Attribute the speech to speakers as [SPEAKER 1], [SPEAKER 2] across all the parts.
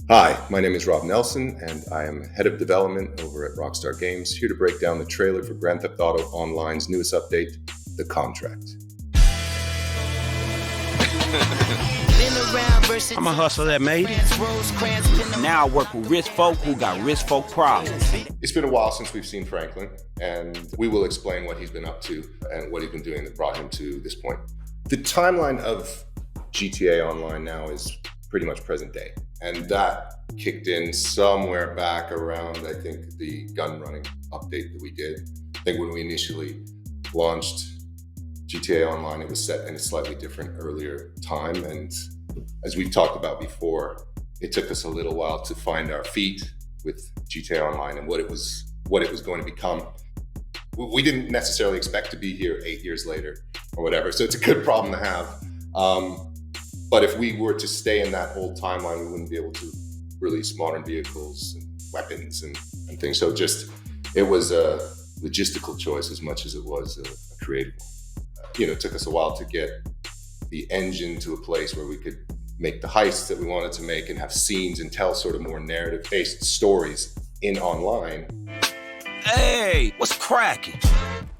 [SPEAKER 1] Hi, my name is Rob Nelson, and I am head of development over at Rockstar Games, here to break down the trailer for Grand Theft Auto Online's newest update, The Contract.
[SPEAKER 2] I'm a hustler that made it. Now I work with rich folk who got rich folk problems.
[SPEAKER 1] It's been a while since we've seen Franklin, and we will explain what he's been up to and what he's been doing that brought him to this point. The timeline of GTA Online now is pretty much present day, and that kicked in somewhere back around, I think, the gun running update that we did. I think when we initially launched GTA Online, it was set in a slightly different earlier time, and as we've talked about before, it took us a little while to find our feet with GTA Online and what it was going to become. We didn't necessarily expect to be here 8 years later or whatever, so it's a good problem to have. But if we were to stay in that old timeline, we wouldn't be able to release modern vehicles and weapons and things. So it was a logistical choice as much as it was a creative one. It took us a while to get the engine to a place where we could make the heists that we wanted to make and have scenes and tell sort of more narrative-based stories in online.
[SPEAKER 2] Hey, what's cracking?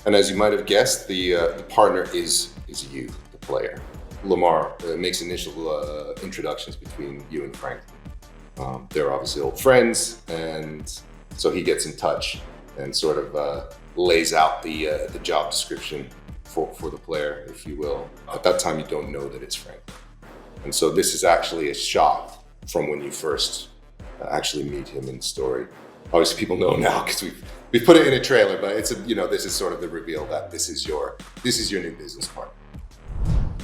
[SPEAKER 1] And as you might have guessed, the partner is you, the player. Lamar makes initial introductions between you and Franklin. They're obviously old friends, and so he gets in touch and sort of lays out the job description for the player, if you will. At that time, you don't know that it's Franklin. And so this is actually a shot from when you first actually meet him in the story. Obviously, people know now because we've put it in a trailer, but this is sort of the reveal that this is your new business partner.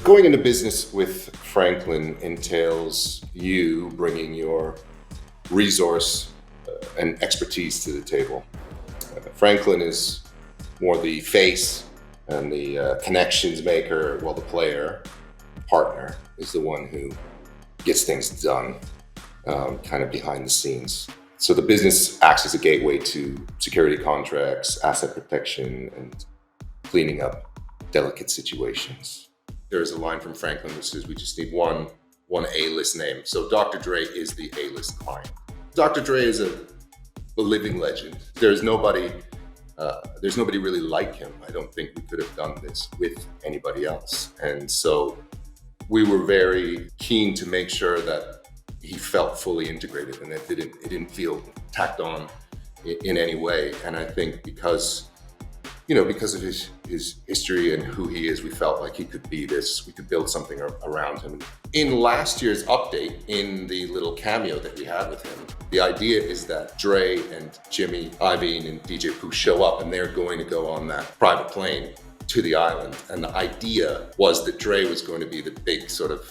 [SPEAKER 1] Going into business with Franklin entails you bringing your resource and expertise to the table. Franklin is more the face and the connections maker, while the partner is the one who gets things done, kind of behind the scenes. So the business acts as a gateway to security contracts, asset protection, and cleaning up delicate situations. There's a line from Franklin which says we just need one A-list name. So Dr. Dre is the A-list client. Dr. Dre is a living legend. There's nobody really like him. I don't think we could have done this with anybody else. And so we were very keen to make sure that he felt fully integrated and that it didn't feel tacked on in any way. And I think because of his history and who he is, we felt like he could be this, we could build something around him. In last year's update, in the little cameo that we had with him, the idea is that Dre and Jimmy Iovine and DJ Pooh show up and they're going to go on that private plane to the island. And the idea was that Dre was going to be the big sort of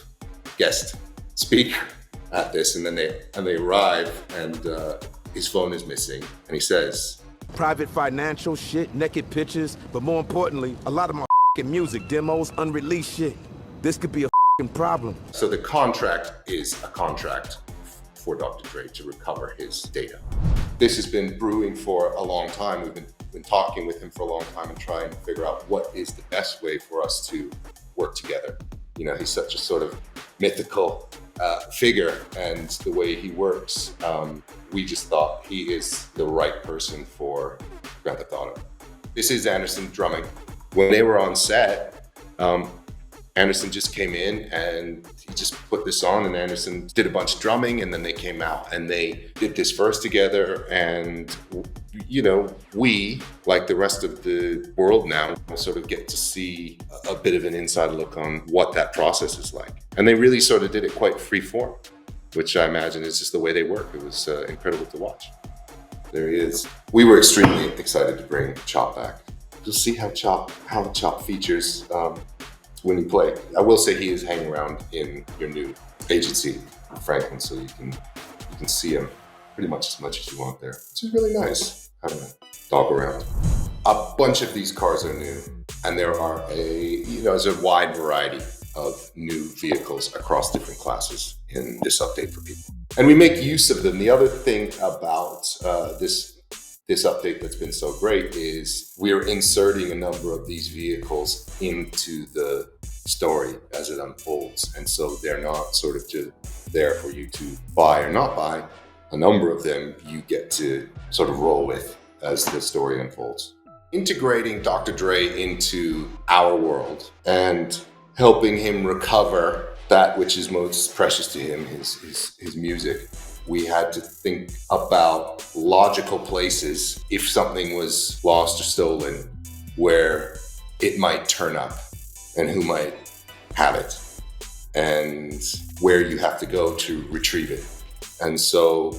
[SPEAKER 1] guest speaker at this. And then they arrive and his phone is missing. And he says,
[SPEAKER 3] private financial shit, naked pictures, but more importantly, a lot of my music demos, unreleased shit. This could be a problem.
[SPEAKER 1] So the contract is a contract for Dr. Dre to recover his data. This has been brewing for a long time. We've been talking with him for a long time and trying to figure out what is the best way for us to work together. He's such a sort of mythical figure, and the way he works, we just thought he is the right person for Grand Theft Auto. This is Anderson drumming. When they were on set, Anderson just came in and he just put this on, and Anderson did a bunch of drumming, and then they came out and they did this verse together. And we, like the rest of the world now, sort of get to see a bit of an inside look on what that process is like. And they really sort of did it quite free form, which I imagine is just the way they work. It was incredible to watch. There he is. We were extremely excited to bring Chop back. You'll see how Chop features when you play. I will say he is hanging around in your new agency, Franklin, so you can see him pretty much as you want there. It's really nice having a dog around. A bunch of these cars are new, and there are there's a wide variety of new vehicles across different classes in this update for people. And we make use of them. The other thing about this this update that's been so great is we're inserting a number of these vehicles into the story as it unfolds. And so they're not sort of just there for you to buy or not buy. A number of them you get to sort of roll with as the story unfolds. Integrating Dr. Dre into our world and helping him recover that which is most precious to him, his music. We had to think about logical places if something was lost or stolen, where it might turn up and who might have it and where you have to go to retrieve it. And so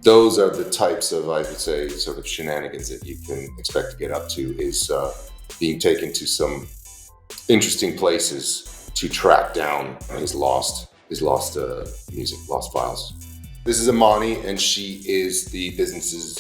[SPEAKER 1] those are the types of, I would say, sort of shenanigans that you can expect to get up to, is being taken to some interesting places to track down his lost music, lost files. This is Amani, and she is the business's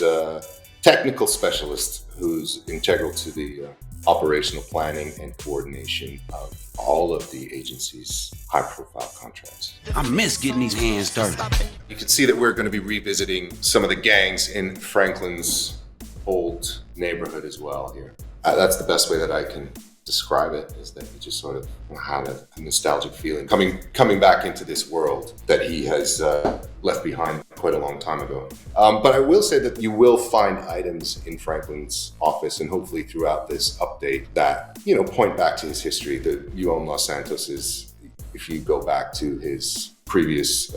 [SPEAKER 1] technical specialist who's integral to the operational planning and coordination of all of the agency's high-profile contracts.
[SPEAKER 2] I miss getting these hands dirty.
[SPEAKER 1] You can see that we're going to be revisiting some of the gangs in Franklin's old neighborhood as well here. That's the best way that I can describe it, is that you just sort of had a nostalgic feeling coming back into this world that he has left behind quite a long time ago. But I will say that you will find items in Franklin's office, and hopefully throughout this update, that point back to his history. The You Own Los Santos is, if you go back to his previous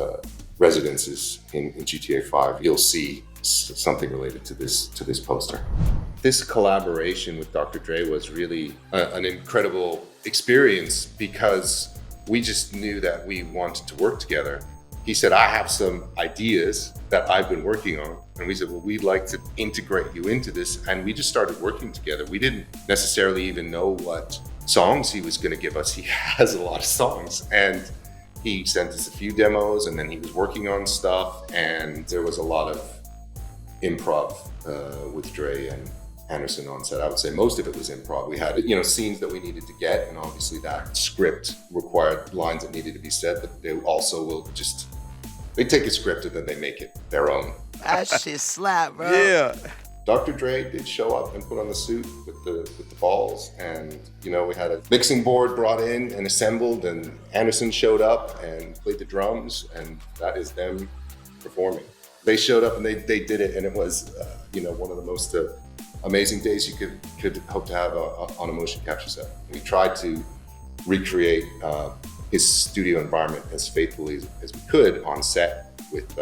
[SPEAKER 1] residences in GTA 5, you'll see something related to this poster. This collaboration with Dr. Dre was really an incredible experience, because we just knew that we wanted to work together. He said, I have some ideas that I've been working on. And we said, well, we'd like to integrate you into this. And we just started working together. We didn't necessarily even know what songs he was going to give us. He has a lot of songs. And he sent us a few demos, and then he was working on stuff. And there was a lot of improv with Dre and Anderson on set. I would say most of it was improv. We had, scenes that we needed to get, and obviously that script required lines that needed to be said, but they also will they take a script and then they make it their own.
[SPEAKER 4] That shit slap, bro.
[SPEAKER 3] Yeah.
[SPEAKER 1] Dr. Dre did show up and put on the suit with the balls, and we had a mixing board brought in and assembled, and Anderson showed up and played the drums, and that is them performing. They showed up and they did it, and it was one of the most amazing days you could hope to have on a motion capture set. We tried to recreate his studio environment as faithfully as we could on set, with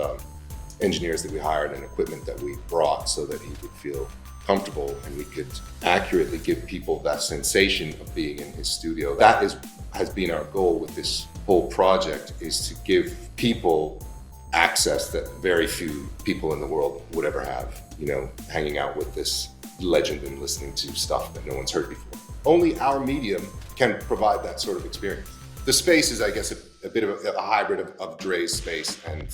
[SPEAKER 1] engineers that we hired and equipment that we brought, so that he would feel comfortable and we could accurately give people that sensation of being in his studio. That has been our goal with this whole project, is to give people access that very few people in the world would ever have, hanging out with this legend and listening to stuff that no one's heard before. Only our medium can provide that sort of experience. The space is, I guess, a bit of a hybrid of Dre's space and,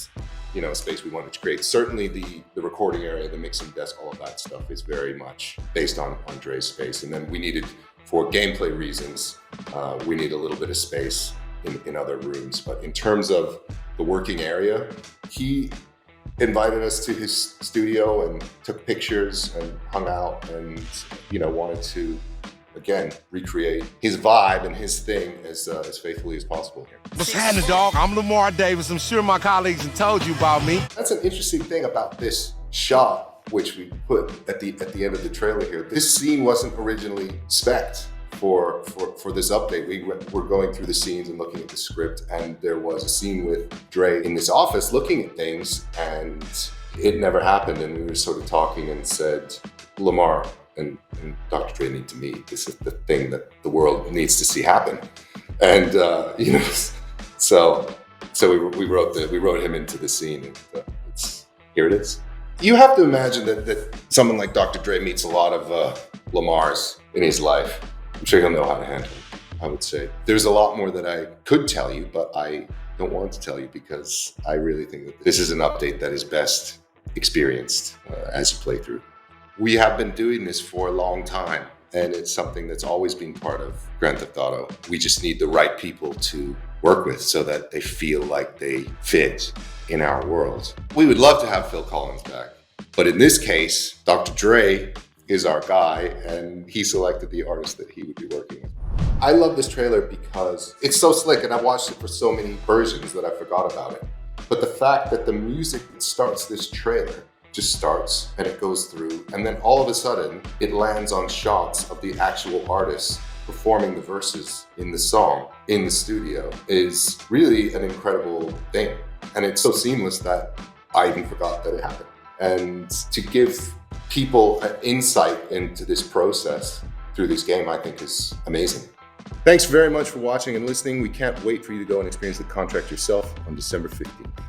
[SPEAKER 1] a space we wanted to create. Certainly the recording area, the mixing desk, all of that stuff is very much based on Dre's space. And then we needed, for gameplay reasons, we need a little bit of space in other rooms. But in terms of the working area, he invited us to his studio and took pictures and hung out and, wanted to, again, recreate his vibe and his thing as faithfully as possible here.
[SPEAKER 3] What's happening, dog? I'm Lamar Davis. I'm sure my colleagues have told you about me.
[SPEAKER 1] That's an interesting thing about this shot, which we put at the end of the trailer here. This scene wasn't originally spec'd for this update. We were going through the scenes and looking at the script, and there was a scene with Dre in this office looking at things, and it never happened. And we were sort of talking and said, Lamar and Dr. Dre need to meet. This is the thing that the world needs to see happen. And so we wrote him into the scene, and here it is. You have to imagine that someone like Dr. Dre meets a lot of Lamars in his life. I'm sure he'll know how to handle it, I would say. There's a lot more that I could tell you, but I don't want to tell you, because I really think that this is an update that is best experienced as you play through. We have been doing this for a long time, and it's something that's always been part of Grand Theft Auto. We just need the right people to work with so that they feel like they fit in our world. We would love to have Phil Collins back. But in this case, Dr. Dre is our guy, and he selected the artist that he would be working with. I love this trailer because it's so slick, and I've watched it for so many versions that I forgot about it. But the fact that the music that starts this trailer just starts and it goes through, and then all of a sudden it lands on shots of the actual artists performing the verses in the song in the studio is really an incredible thing. And it's so seamless that I even forgot that it happened. And to give people an insight into this process through this game, I think is amazing. Thanks very much for watching and listening. We can't wait for you to go and experience the contract yourself on December 15th.